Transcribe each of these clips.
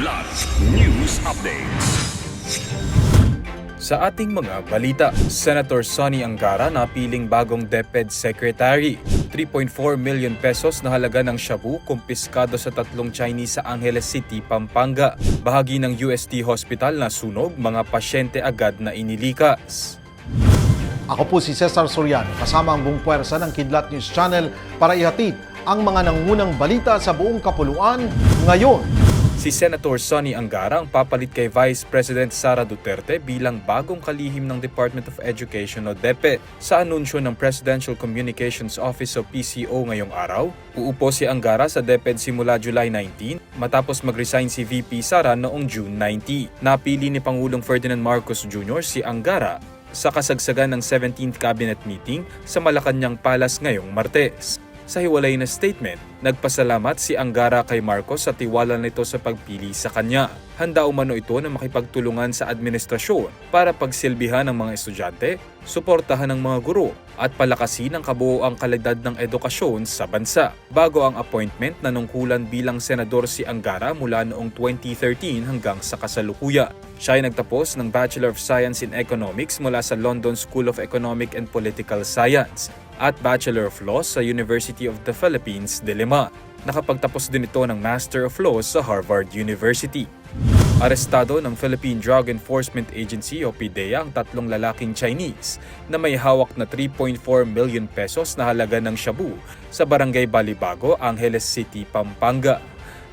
Kidlat News Updates. Sa ating mga balita, Senator Sonny Angara napiling bagong DepEd Secretary. 3.4 million pesos na halaga ng shabu kumpiskado sa tatlong Chinese sa Angeles City, Pampanga. Bahagi ng UST Hospital na sunog, mga pasyente agad na inilikas. Ako po si Cesar Soriano, kasama ang buong puwersa ng Kidlat News Channel para ihatid ang mga nangungunang balita sa buong kapuluan ngayon. Si Senator Sonny Angara ang papalit kay Vice President Sara Duterte bilang bagong kalihim ng Department of Education o DepEd. Sa anunsyo ng Presidential Communications Office o PCO ngayong araw, uupo si Angara sa DepEd simula July 19 matapos mag-resign si VP Sara noong June 90. Napili ni Pangulong Ferdinand Marcos Jr. si Angara sa kasagsagan ng 17th Cabinet Meeting sa Malacanang Palace ngayong Martes. Sa hiwalay na statement, nagpasalamat si Angara kay Marcos sa tiwala nito sa pagpili sa kanya. Handa umano ito na makipagtulungan sa administrasyon para pagsilbihan ng mga estudyante, suportahan ng mga guro, at palakasin ang kabuoang kalidad ng edukasyon sa bansa. Bago ang appointment, nanungkulan bilang senador si Angara mula noong 2013 hanggang sa kasalukuyan. Siya ay nagtapos ng Bachelor of Science in Economics mula sa London School of Economic and Political Science at Bachelor of Laws sa University of the Philippines, Diliman. Nakapagtapos din ito ng Master of Laws sa Harvard University. Arestado ng Philippine Drug Enforcement Agency o PDEA ang tatlong lalaking Chinese na may hawak na 3.4 million pesos na halaga ng shabu sa Barangay Balibago, Angeles City, Pampanga.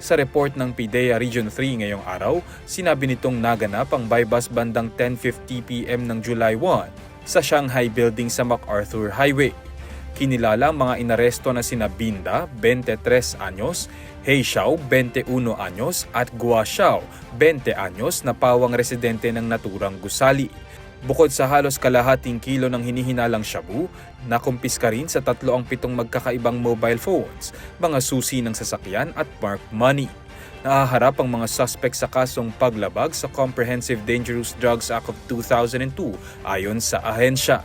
Sa report ng PDEA Region 3 ngayong araw, sinabi nitong naganap ang bypass bandang 10:50 PM ng July 1 sa Shanghai Building sa MacArthur Highway. Kinilala ang mga inaresto na sina Binda, 23 anyos, Hei Xiao, 21 anyos at Gua Xiao, 20 anyos na pawang residente ng naturang gusali. Bukod sa halos kalahating kilo ng hinihinalang shabu, nakumpiska rin sa 3 ang 7 magkakaibang mobile phones, mga susi ng sasakyan at marked money. Nahaharap ang mga suspect sa kasong paglabag sa Comprehensive Dangerous Drugs Act of 2002 ayon sa ahensya.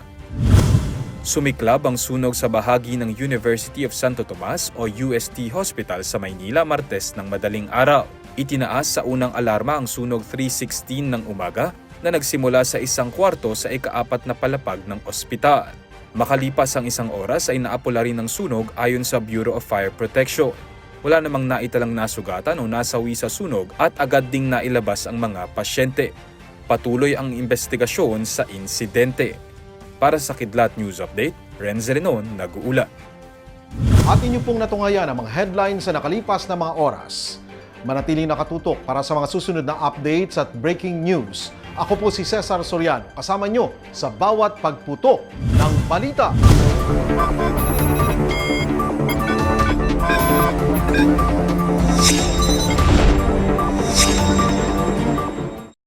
Sumiklab ang sunog sa bahagi ng University of Santo Tomas o UST Hospital sa Maynila Martes ng madaling araw. Itinaas sa unang alarma ang sunog 3:16 ng umaga na nagsimula sa isang kwarto sa ika-4 na palapag ng ospital. Makalipas ang isang oras ay naapula rin ang sunog ayon sa Bureau of Fire Protection. Wala namang naitalang nasugatan o nasawi sa sunog at agad ding nailabas ang mga pasyente. Patuloy ang investigasyon sa insidente. Para sa Kidlat News Update, Renz Renon, nag-uulat. At inyo pong natungayan ang mga headlines sa nakalipas na mga oras. Manatiling nakatutok para sa mga susunod na updates at breaking news. Ako po si Cesar Soriano, kasama nyo sa bawat pagputok ng balita.